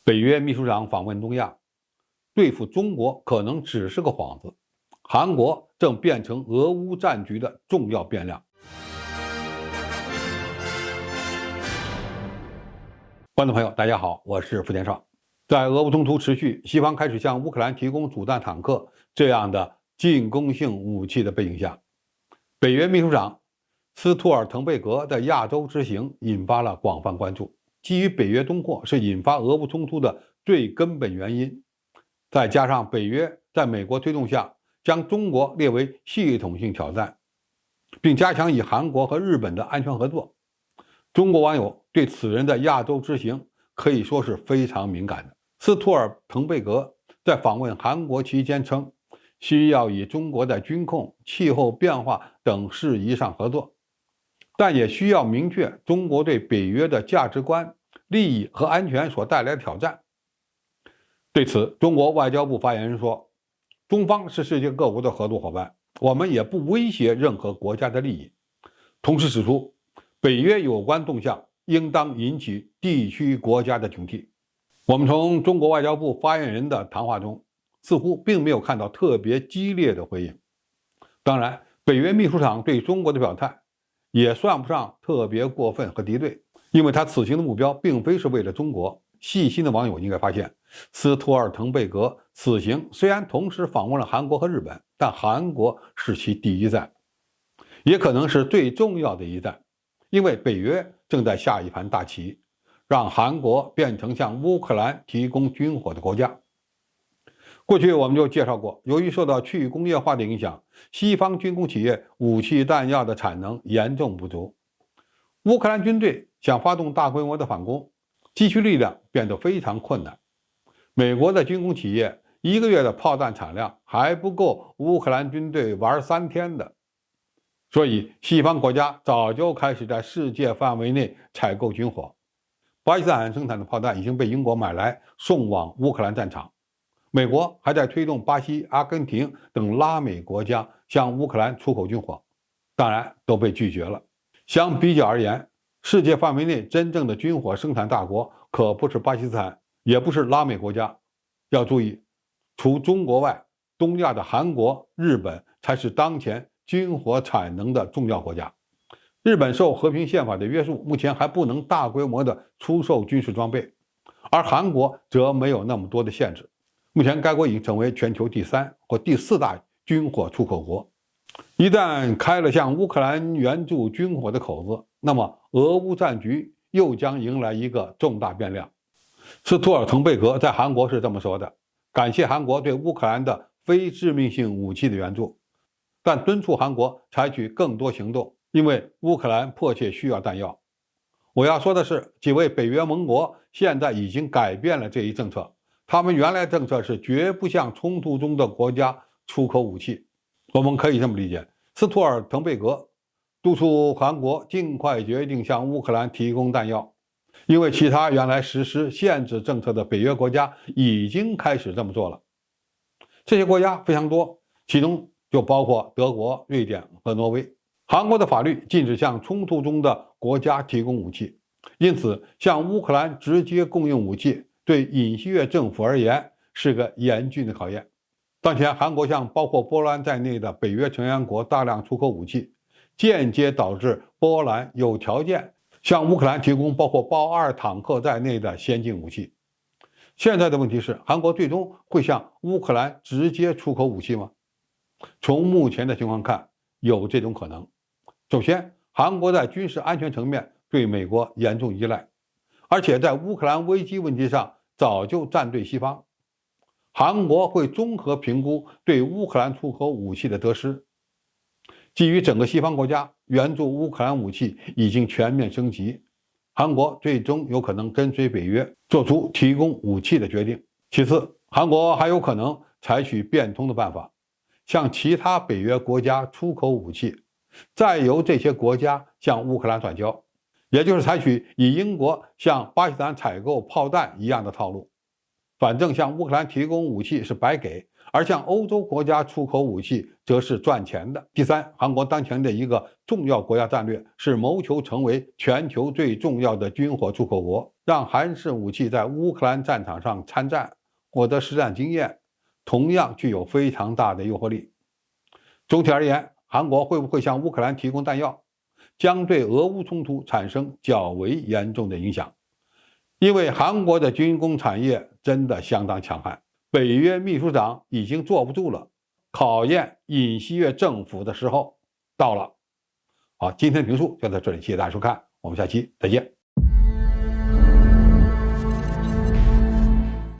北约秘书长访问东亚，对付中国可能只是个幌子。韩国正变成俄乌战局的重要变量。观众朋友，大家好，我是付天少。在俄乌冲突持续，西方开始向乌克兰提供主战坦克这样的进攻性武器的背景下，北约秘书长斯托尔滕贝格的亚洲之行引发了广泛关注。基于北约东扩是引发俄乌冲突的最根本原因，再加上北约在美国推动下将中国列为系统性挑战，并加强与韩国和日本的安全合作，中国网友对此人的亚洲之行可以说是非常敏感的。斯托尔滕贝格在访问韩国期间称，需要与中国在军控、气候变化等事宜上合作，但也需要明确中国对北约的价值观、利益和安全所带来的挑战。对此，中国外交部发言人说，中方是世界各国的合作伙伴，我们也不威胁任何国家的利益。同时指出，北约有关动向应当引起地区国家的警惕。我们从中国外交部发言人的谈话中，似乎并没有看到特别激烈的回应。当然，北约秘书长对中国的表态也算不上特别过分和敌对，因为他此行的目标并非是为了中国。细心的网友应该发现，斯托尔滕贝格此行虽然同时访问了韩国和日本，但韩国是其第一站，也可能是最重要的一站，因为北约正在下一盘大棋，让韩国变成向乌克兰提供军火的国家。过去我们就介绍过，由于受到去工业化的影响，西方军工企业武器弹药的产能严重不足，乌克兰军队想发动大规模的反攻，积蓄力量变得非常困难。美国的军工企业1个月的炮弹产量还不够乌克兰军队玩3天的，所以西方国家早就开始在世界范围内采购军火。巴基斯坦生产的炮弹已经被英国买来送往乌克兰战场，美国还在推动巴西、阿根廷等拉美国家向乌克兰出口军火，当然都被拒绝了。相比较而言，世界范围内真正的军火生产大国可不是巴基斯坦，也不是拉美国家。要注意，除中国外，东亚的韩国、日本才是当前军火产能的重要国家。日本受和平宪法的约束，目前还不能大规模的出售军事装备，而韩国则没有那么多的限制。目前该国已经成为全球第3或第4大军火出口国。一旦开了向乌克兰援助军火的口子，那么俄乌战局又将迎来一个重大变量。斯托尔滕贝格在韩国是这么说的，感谢韩国对乌克兰的非致命性武器的援助，但敦促韩国采取更多行动，因为乌克兰迫切需要弹药。我要说的是，几位北约盟国现在已经改变了这一政策，他们原来政策是绝不向冲突中的国家出口武器。我们可以这么理解，斯托尔滕贝格督促韩国尽快决定向乌克兰提供弹药，因为其他原来实施限制政策的北约国家已经开始这么做了。这些国家非常多，其中就包括德国、瑞典和挪威。韩国的法律禁止向冲突中的国家提供武器，因此向乌克兰直接供应武器对尹锡悦政府而言是个严峻的考验。当前韩国向包括波兰在内的北约成员国大量出口武器，间接导致波兰有条件向乌克兰提供包括豹2坦克在内的先进武器。现在的问题是，韩国最终会向乌克兰直接出口武器吗？从目前的情况看，有这种可能。首先，韩国在军事安全层面对美国严重依赖，而且在乌克兰危机问题上早就站队西方。韩国会综合评估对乌克兰出口武器的得失。基于整个西方国家援助乌克兰武器已经全面升级，韩国最终有可能跟随北约做出提供武器的决定。其次，韩国还有可能采取变通的办法，向其他北约国家出口武器，再由这些国家向乌克兰转交，也就是采取以英国向巴基斯坦采购炮弹一样的套路。反正向乌克兰提供武器是白给，而向欧洲国家出口武器则是赚钱的。第三，韩国当前的一个重要国家战略是谋求成为全球最重要的军火出口国。让韩式武器在乌克兰战场上参战，获得实战经验，同样具有非常大的诱惑力。总体而言，韩国会不会向乌克兰提供弹药，将对俄乌冲突产生较为严重的影响。因为韩国的军工产业真的相当强悍，北约秘书长已经坐不住了，考验尹锡悦政府的时候到了。好，今天的评述就到这里，谢谢大家收看，我们下期再见。